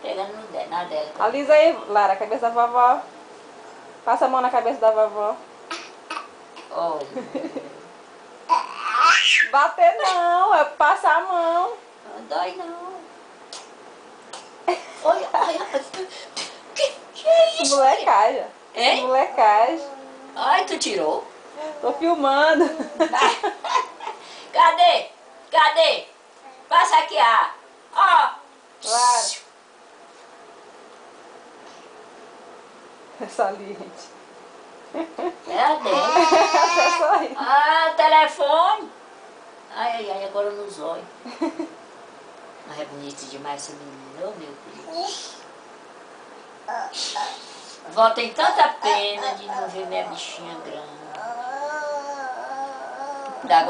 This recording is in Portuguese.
Pegando na dela. Alisa aí, Lara, a cabeça da vovó. Passa a mão na cabeça da vovó. Olha. Bater não, é passar a mão. Não dói não. Olha, olha. Que é isso? Molecagem. Hein? Molecagem. Ai, tu tirou? Tô filmando. Cadê? Cadê? Passa aqui, ó. Lara. Essa lente. É a dela. É só isso. Ah, telefone. Ai, ai, ai, agora nos olhos. Mas é bonito demais essa menina, oh meu Deus. Vó tem tanta pena de não ver minha bichinha grande. Dá